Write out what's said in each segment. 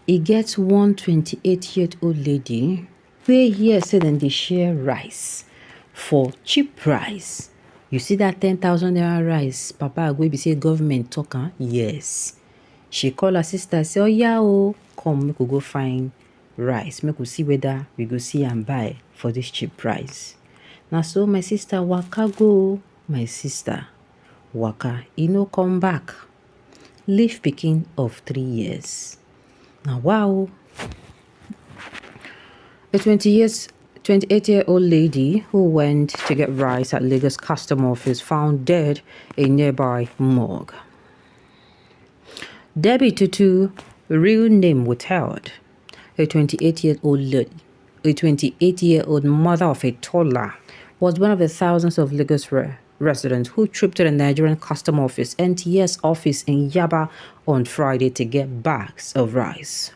e get one 28-year-old lady wey hear say dem dey share rice for cheap price. You see that 10,000 naira rice papa wey be say government talk am? Yes. She call her sister say oya o, come make we go find rice, make we see whether we go see am buy for this cheap price. Na so my sister waka go, my sister waka, e no come back. Leave pikin of 3 years. Now wow. A 28-year-old lady who went to get rice at Lagos Custom Office found dead in nearby morgue. Debbie Tutu, real name withheld, a 28-year-old mother of a toddler, was one of the thousands of Lagos residents who trooped to the Nigerian Custom Office (NTS) office in Yaba on Friday to get bags of rice.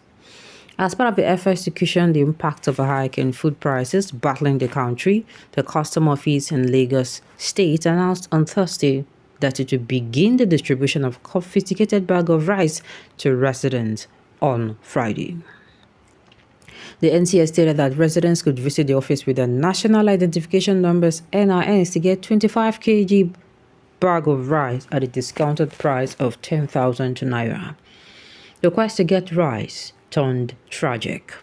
As part of the efforts to cushion the impact of a hike in food prices battling the country, the Custom Office in Lagos State announced on Thursday that it would begin the distribution of confiscated bag of rice to residents on Friday. The NCS stated that residents could visit the office with their national identification numbers (NINs) to get 25 kg bag of rice at a discounted price of 10,000 naira. The quest to get rice turned tragic.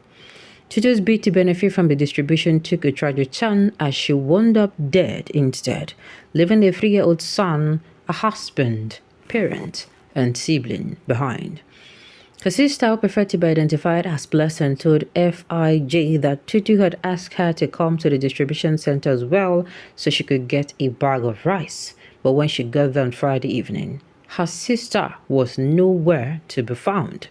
Tutu's bid to benefit from the distribution took a tragic turn as she wound up dead instead, leaving a 3-year-old son, a husband, parent, and sibling behind. Her sister, who preferred to be identified as Blessing, told FIJ that Tutu had asked her to come to the distribution center as well so she could get a bag of rice. But when she got there on Friday evening, her sister was nowhere to be found.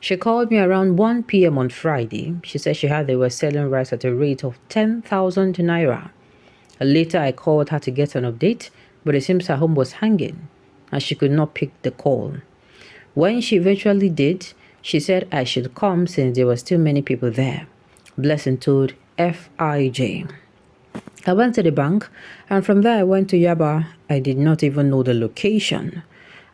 She called me around 1 p.m. on Friday. She said she heard they were selling rice at a rate of 10,000 naira. Later, I called her to get an update, but it seems her home was hanging and she could not pick the call. When she eventually did, she said I should come since there were still many people there. Blessing told FIJ. I went to the bank and from there I went to Yaba. I did not even know the location.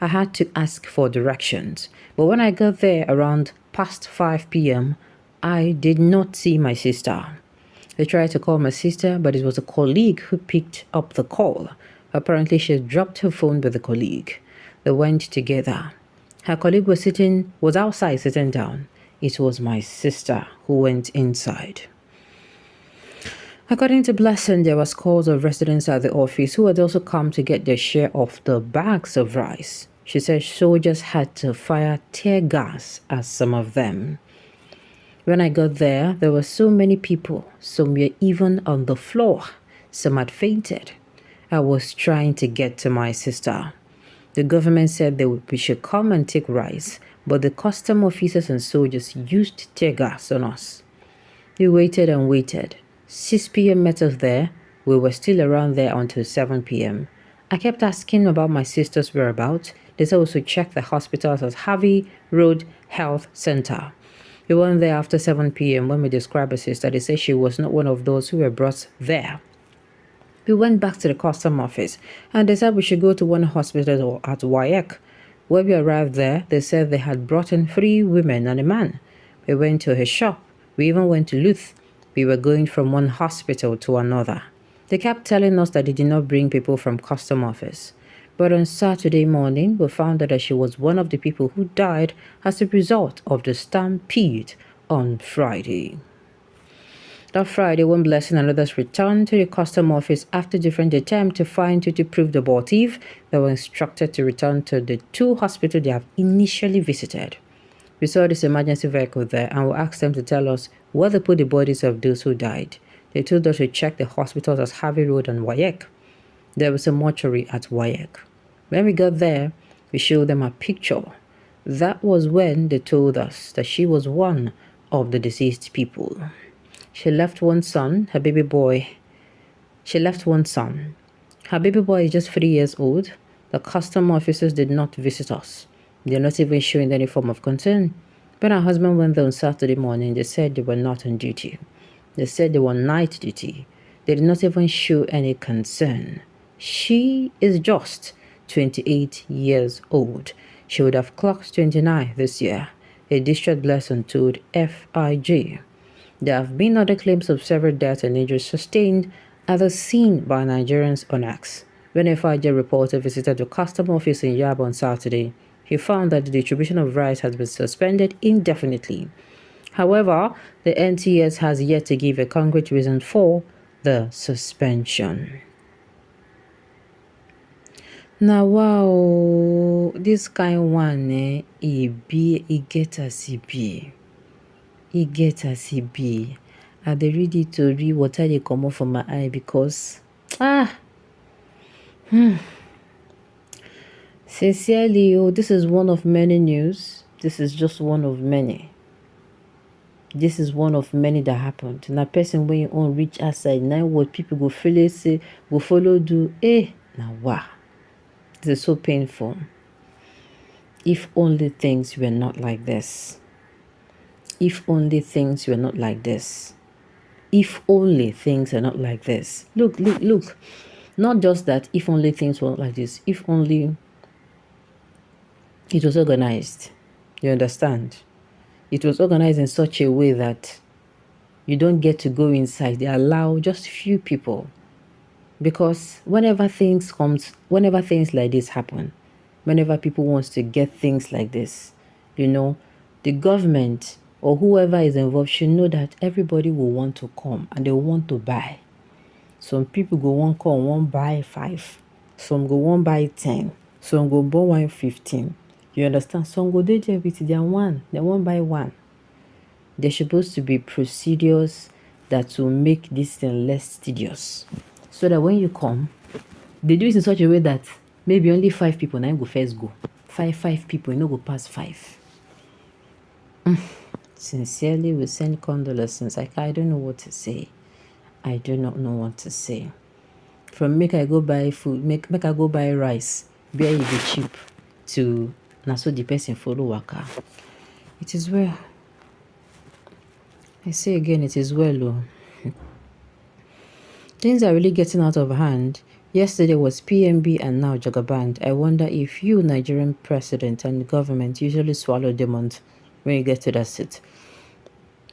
I had to ask for directions. But when I got there around past 5 p.m., I did not see my sister. I tried to call my sister, but it was a colleague who picked up the call. Apparently, she had dropped her phone with the colleague. They went together. Her colleague was outside sitting down. It was my sister who went inside. According to Blessing, there was calls of residents at the office who had also come to get their share of the bags of rice. She said soldiers had to fire tear gas at some of them. When I got there, there were so many people. Some were even on the floor. Some had fainted. I was trying to get to my sister. The government said we should come and take rice, but the custom officers and soldiers used tear gas on us. We waited and waited. 6 p.m. met us there. We were still around there until 7 p.m. I kept asking about my sister's whereabouts. They said also check the hospitals at Harvey Road Health Center. We went there after 7 p.m. When we described her sister, they said she was not one of those who were brought there. We went back to the custom office and they said we should go to one hospital at Wayek. When we arrived there, they said they had brought in 3 women and a man. We went to her shop. We even went to Luth. We were going from one hospital to another. They kept telling us that they did not bring people from custom office. But on Saturday morning, we found out that she was one of the people who died as a result of the stampede on Friday. That Friday, when Blessing and others returned to the custom office after different attempts to find Tutu prove the abortive, they were instructed to return to the 2 hospitals they have initially visited. We saw this emergency vehicle there and we asked them to tell us where they put the bodies of those who died. They told us to check the hospitals at Harvey Road and Wayek. There was a mortuary at Wayek. When we got there, we showed them a picture. That was when they told us that she was one of the deceased people. She left one son, her baby boy. Her baby boy is just 3 years old. The custom officers did not visit us. They're not even showing any form of concern. When her husband went there on Saturday morning, they said they were not on duty. They said they were on night duty. They did not even show any concern. She is just 28 years old. She would have clocked 29 this year. a distraught Blesson told FIG. There have been other claims of several deaths and injuries sustained at the scene by Nigerians on X. When a FIG reporter visited the custom office in Yaba on Saturday, he found that the distribution of rice has been suspended indefinitely. However, the NTS has yet to give a concrete reason for the suspension. Now, wow, this kind one, it get as it be. It get as it be. I dey read it to read water dey comot from my eye because sincerely, this is one of many news. This is just one of many. This is one of many that happened. Na person when you own reach outside, now what people go follow say, go follow do. Now wow. This is so painful. If only things were not like this. If only things were not like this. If only things are not like this. Look. Not just that, if only things were not like this. If only it was organized. You understand? It was organized in such a way that you don't get to go inside. They allow just few people. Because whenever things like this happen, whenever people wants to get things like this, the government or whoever is involved should know that everybody will want to come and they want to buy. Some people go one come, one buy 5. Some go one buy 10. Some go buy 115. You understand? Some go dey there with their one. They won't buy one. There's supposed to be procedures that will make this thing less tedious. So that when you come, they do it in such a way that maybe only 5 people now go first go. 5 people, you know, go past 5. Sincerely, we send condolences. I don't know what to say. I do not know what to say. From make I go buy food, make I go buy rice, where it be cheap, to na so the person follow waka. It is well. I say again, it is well. Oh. Things are really getting out of hand. Yesterday was PMB and now Jagaband. I wonder if you, Nigerian president and government, usually swallow demons when you get to that seat.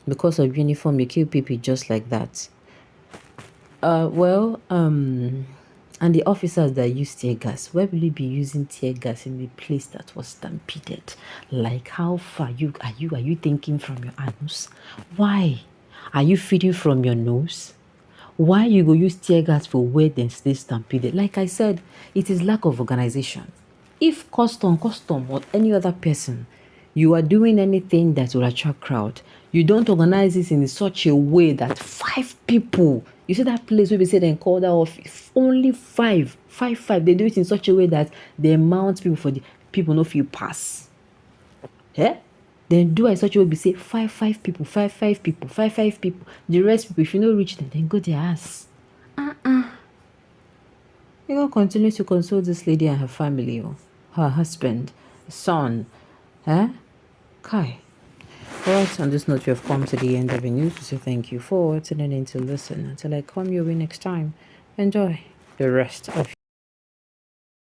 Because of uniform, you kill people just like that. And the officers that use tear gas, why will you be using tear gas in the place that was stampeded? Like how far are you thinking from your anus? Why? Are you feeding from your nose? Why you go use tear gas for where they stay stampeded? Like I said, it is lack of organization. If custom or any other person, you are doing anything that will attract crowd, you don't organize this in such a way that 5 people, you see that place where we say they call that off, only 5, they do it in such a way that they mount people for the people no feel pass. Then do it in such a way we say 5 people, 5 people. The rest people, if you don't reach them, then go their ass. You gonna continue to console this lady and her family, or her husband, son, Kai. Alright, on this note, we have come to the end of the news. So thank you for tuning in to listen. Until I come your way next time, enjoy the rest of